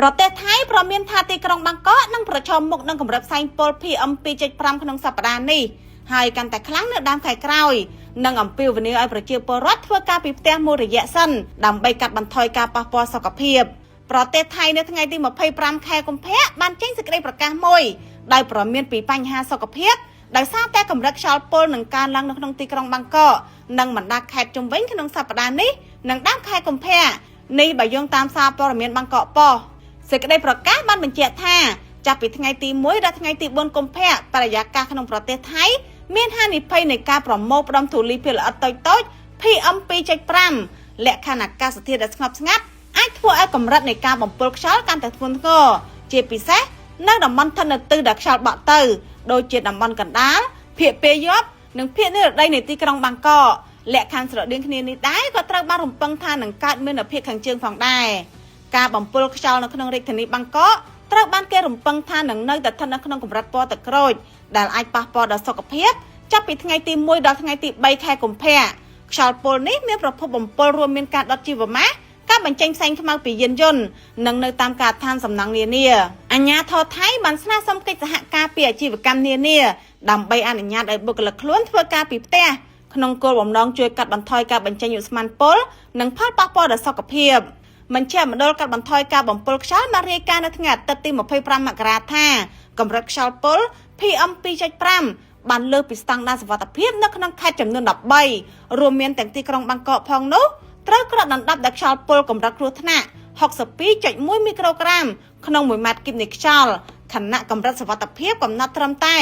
ប្រទេសថៃប្រមានថាទីក្រុងបាងកកនឹងប្រឈមមុខនឹងកម្រិតផ្សែងពុល PM 2.5 ក្នុងសប្តាហ៍នេះហើយកាន់តែខ្លាំងនៅដើមខែក្រោយនឹងអំពាវនាវឲ្យប្រជាពលរដ្ឋធ្វើការពីផ្ទះមួយរយៈសិនដើម្បីកាត់បន្ថយការប៉ះពាល់សុខភាពប្រទេសថៃនៅថ្ងៃទី25 ខែកុម្ភៈបានចេញសេចក្តីប្រកាសមួយដោយប្រមានពីបញ្ហាសុខភាពដោយសារតែកម្រិតខ្យល់ពុលនឹងកើនឡើងនៅក្នុងទីក្រុងបាងកកនិងបណ្ដាខេត្តជុំវិញក្នុងសប្តាហ៍នេះនិងដើមខែកុម្ភៈនេះបើយោងតាមសារព័ត៌មានបាងកកប៉ុស្តិ៍សេចក្តីប្រកាសបានបញ្ជាក់ថាចាប់ពីថ្ងៃទី1ដល់ថ្ងៃទី4កុម្ភៈបរិយាកាសក្នុងប្រទេសថៃមានហានិភ័យនៃការប្រមូលផ្ដុំធូលីភាគល្អិតតូចៗ PM 2.5 លក្ខខណ្ឌអាកាសធាតុដែលស្ងប់ស្ងាត់អាចធ្វើឲ្យកម្រិតនៃការបំពុលខ្យល់កាន់តែធ្ងន់ធ្ងរជាពិសេសនៅតំបន់ឋិននទិសដែលខ្យល់បក់ទៅដូចជាតំបន់កណ្ដាលភាគពាយ័ព្យនិងភាគនិរតីនៃទីក្រុងបាងកកលក្ខខណ្ឌស្រដៀងគ្នានេះដែរក៏ត្រូវបានរំពឹងថានឹងកើតមាននៅភាគខាងជើងផងដែរការបំពុលខ្យល់នៅក្នុងរាជធានីបាងកកត្រូវបានគេរំពឹងថានឹងនៅតែស្ថិតនៅក្នុងកម្រិតពណ៌ទឹកក្រូចដែលអាចប៉ះពាល់ដល់សុខភាពចាប់ពីថ្ងៃទី1ដល់ថ្ងៃទី3ខែកុម្ភៈខ្យល់ពុលនេះមានប្រភពបំពុលរួមមានការដុតជីវម៉ាសការបញ្ចេញផ្សែងខ្មៅពីយានយន្តនិងនៅតាមការដ្ឋានសំណង់នានាអាជ្ញាធរថៃបានស្នើសុំកិច្ចសហការពីអាជីវកម្មនានាដើម្បីអនុញ្ញាតឲ្យបុគ្គលិកខ្លួនធ្វើការពីផ្ទះក្នុងគោលបំណងជួយកាត់បន្ថយការបញ្ចេញឧស្ម័នពុលនិងផលប៉ះពាល់ដល់សុខភាពមជ្ឈមណ្ឌលកាត់បន្ថយការបំពុលខ្យល់បានរាយការណ៍នៅថ្ងៃអាទិត្យទី25មករាថាកម្រិតខ្យល់ពុល PM 2.5 បានលើសពីស្តង់ដារសុវត្ថិភាពនៅក្នុងខេត្តចំនួន13រួមមានទាំងទីក្រុងបាងកកផងនោះត្រូវក្រដណ្ដប់ដោយខ្យល់ពុលកម្រិតគ្រោះថ្នាក់ 62.1 មីក្រូក្រាមក្នុង1ម៉ែត្រគីបនៃខ្យល់ខណៈកម្រិតសុវត្ថិភាពកំណត់ត្រឹមតែ